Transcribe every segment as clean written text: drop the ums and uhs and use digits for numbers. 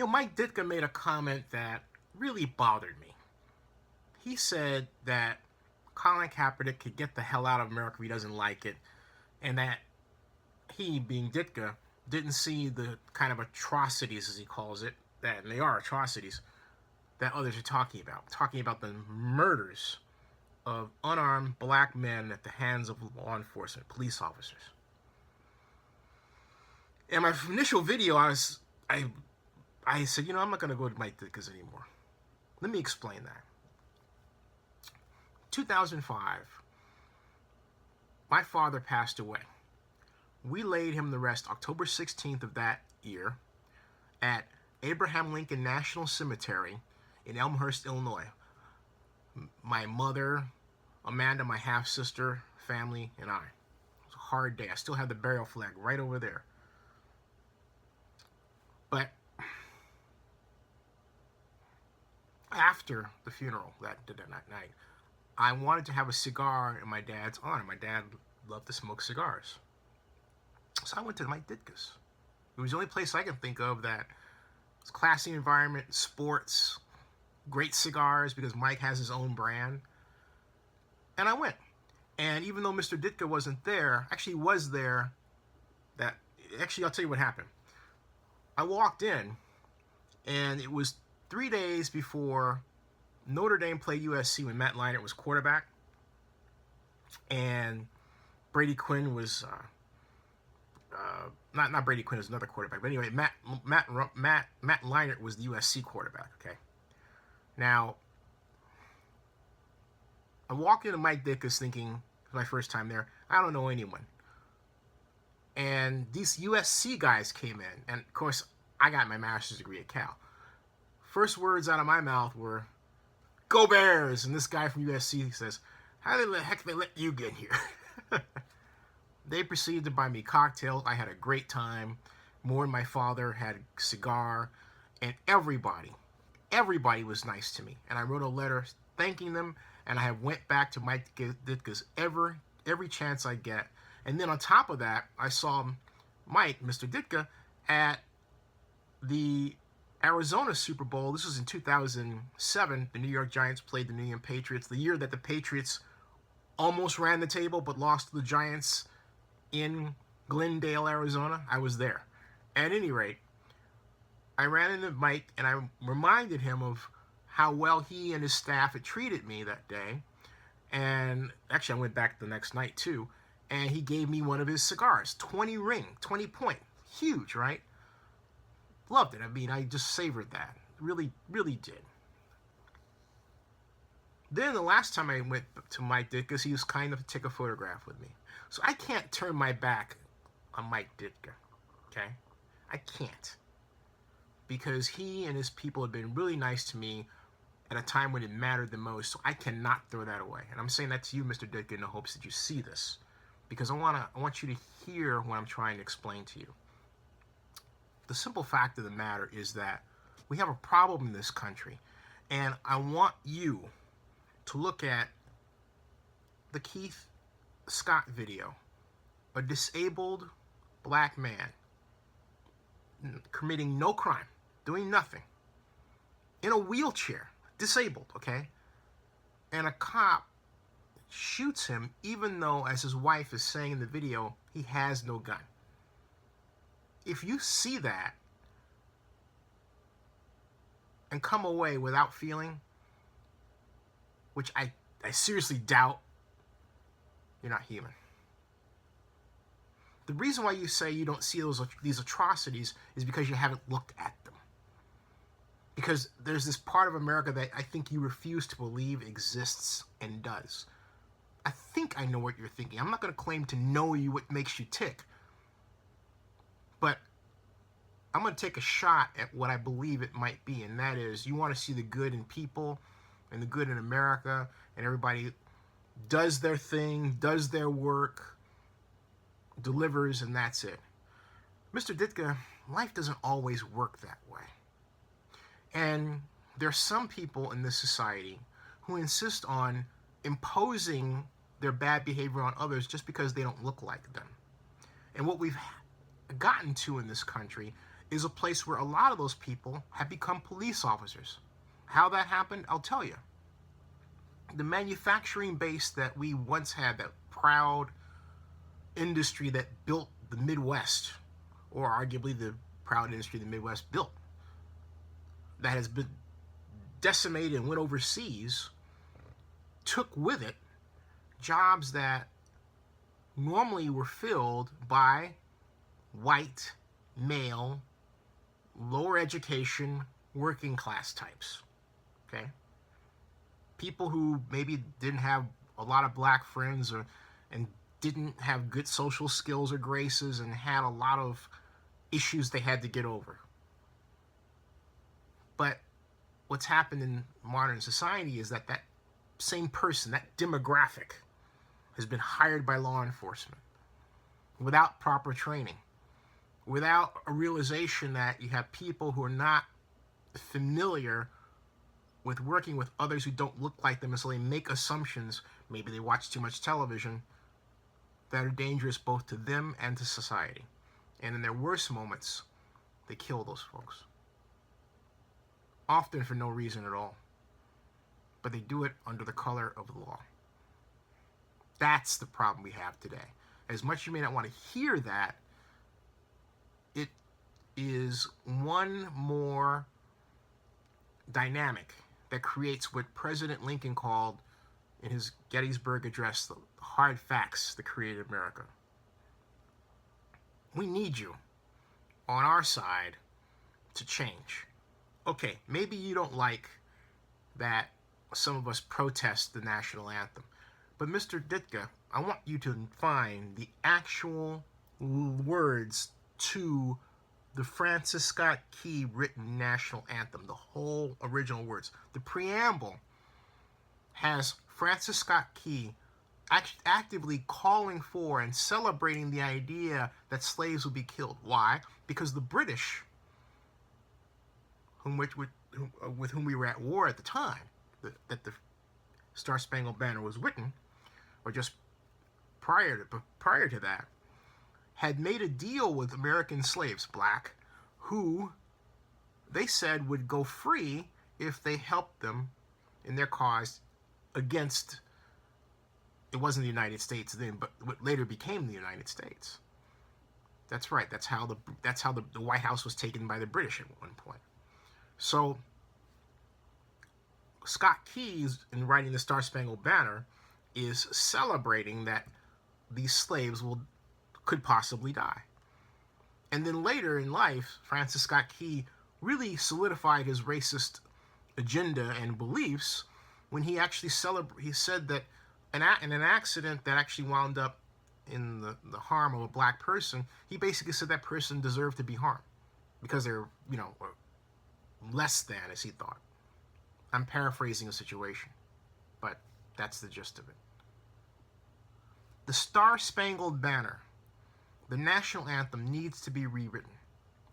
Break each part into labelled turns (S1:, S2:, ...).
S1: Mike Ditka made a comment that really bothered me. He said that Colin Kaepernick could get the hell out of America if he doesn't like it, and that he, being Ditka, didn't see the kind of atrocities, as he calls it, and they are atrocities, that others are talking about the murders of unarmed black men at the hands of law enforcement, police officers. In my initial video, I said, I'm not going to go to Mike Ditka's anymore. Let me explain that. 2005, my father passed away. We laid him to rest October 16th of that year at Abraham Lincoln National Cemetery in Elmhurst, Illinois. My mother, Amanda, my half-sister, family, and I. It was a hard day. I still have the burial flag right over there. But after the funeral that night, I wanted to have a cigar in my dad's honor. My dad loved to smoke cigars. So I went to Mike Ditka's. It was the only place I can think of that was classy environment, sports, great cigars, because Mike has his own brand. And I went. And even though Mr. Ditka wasn't there, actually was there, I'll tell you what happened. I walked in, and it was 3 days before Notre Dame played USC when Matt Leinart was quarterback, and Brady Quinn was not Brady Quinn, was another quarterback, but anyway, Matt Leinart was the USC quarterback. Okay, now I walked into Mike Ditka's thinking, it was my first time there, I don't know anyone. And these USC guys came in, and of course, I got my master's degree at Cal. First words out of my mouth were, "Go Bears!" And this guy from USC says, "How the heck they let you get here?" They proceeded to buy me cocktails. I had a great time. Moore and my father had a cigar, and everybody was nice to me. And I wrote a letter thanking them, and I went back to Mike Ditka's every chance I get. And then on top of that, I saw Mike, Mr. Ditka, at the Arizona Super Bowl. This was in 2007. The New York Giants played the New England Patriots. The year that the Patriots almost ran the table but lost to the Giants in Glendale, Arizona. I was there. At any rate, I ran into Mike, and I reminded him of how well he and his staff had treated me that day. And actually, I went back the next night, too. And he gave me one of his cigars, 20 point. Huge, right? Loved it. I mean, I just savored that. Really, really did. Then the last time I went to Mike Ditka's, he was kind enough to take a photograph with me. So I can't turn my back on Mike Ditka, okay? I can't. Because he and his people have been really nice to me at a time when it mattered the most, so I cannot throw that away. And I'm saying that to you, Mr. Ditka, in the hopes that you see this. Because I want you to hear what I'm trying to explain to you. The simple fact of the matter is that we have a problem in this country, and I want you to look at the Keith Scott video. A disabled black man committing no crime, doing nothing, in a wheelchair, disabled, okay? And a cop shoots him even though, as his wife is saying in the video, he has no gun. If you see that and come away without feeling, which I seriously doubt, you're not human. The reason why you say you don't see these atrocities is because you haven't looked at them. Because there's this part of America that I think you refuse to believe exists and does. I think I know what you're thinking. I'm not going to claim to know you what makes you tick. But I'm going to take a shot at what I believe it might be, and that is you want to see the good in people and the good in America, and everybody does their thing, does their work, delivers, and that's it. Mr. Ditka, life doesn't always work that way. And there are some people in this society who insist on imposing their bad behavior on others just because they don't look like them. And what we've gotten to in this country is a place where a lot of those people have become police officers. How that happened, I'll tell you. The manufacturing base that we once had, that proud industry that built the Midwest, or arguably the proud industry the Midwest built, that has been decimated and went overseas, took with it jobs that normally were filled by white, male, lower education, working class types. Okay? People who maybe didn't have a lot of black friends, and didn't have good social skills or graces, and had a lot of issues they had to get over. But what's happened in modern society is that that same person, that demographic, has been hired by law enforcement without proper training, without a realization that you have people who are not familiar with working with others who don't look like them, and so they make assumptions, maybe they watch too much television, that are dangerous both to them and to society. And in their worst moments, they kill those folks. Often for no reason at all. But they do it under the color of the law. That's the problem we have today. As much as you may not want to hear that, it is one more dynamic that creates what President Lincoln called in his Gettysburg Address the hard facts that created America. We need you on our side to change. Okay, maybe you don't like that some of us protest the national anthem, but Mr. Ditka, I want you to find the actual words to the Francis Scott Key written national anthem, the whole original words. The preamble has Francis Scott Key actively calling for and celebrating the idea that slaves would be killed. Why? Because the British, with whom we were at war at the time, that the Star Spangled Banner was written, or just prior to that, had made a deal with American slaves, black, who they said would go free if they helped them in their cause against, it wasn't the United States then, but what later became the United States. That's right. That's how the White House was taken by the British at one point. So Scott Key, in writing the Star Spangled Banner, is celebrating that these slaves could possibly die. And then later in life, Francis Scott Key really solidified his racist agenda and beliefs when he actually he said that in an accident that actually wound up in the harm of a black person, he basically said that person deserved to be harmed because they're, less than, as he thought. I'm paraphrasing a situation, but that's the gist of it. The Star Spangled Banner, the national anthem, needs to be rewritten.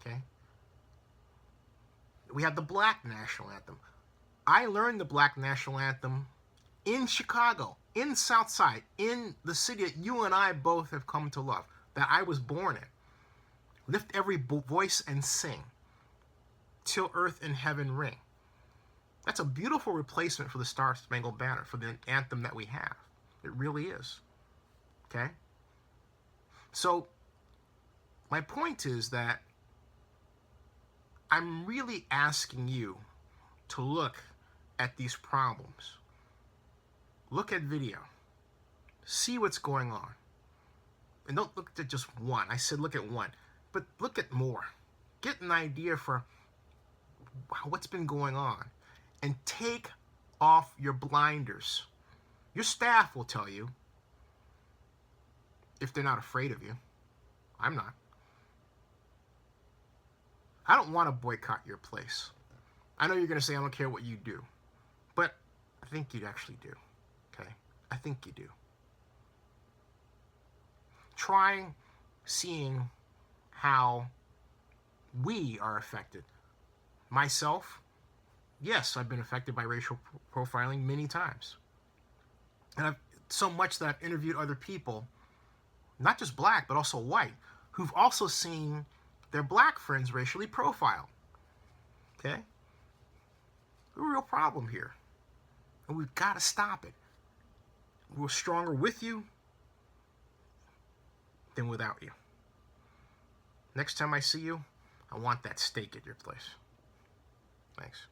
S1: Okay? We have the Black national anthem. I learned the Black national anthem in Chicago, in Southside, in the city that you and I both have come to love, that I was born in. Lift every voice and sing, till earth and heaven ring. That's a beautiful replacement for the Star Spangled Banner, for the anthem that we have. It really is. Okay? So, my point is that I'm really asking you to look at these problems. Look at video. See what's going on. And don't look at just one. I said look at one. But look at more. Get an idea for what's been going on. And take off your blinders. Your staff will tell you, if they're not afraid of you. I'm not. I don't want to boycott your place. I know you're going to say I don't care what you do. But I think you actually do. Okay? I think you do. Try seeing how we are affected. Myself, yes, I've been affected by racial profiling many times. And so much that I've interviewed other people, not just black, but also white, who've also seen their black friends racially profiled. Okay? A real problem here. And we've got to stop it. We're stronger with you than without you. Next time I see you, I want that steak at your place. Thanks.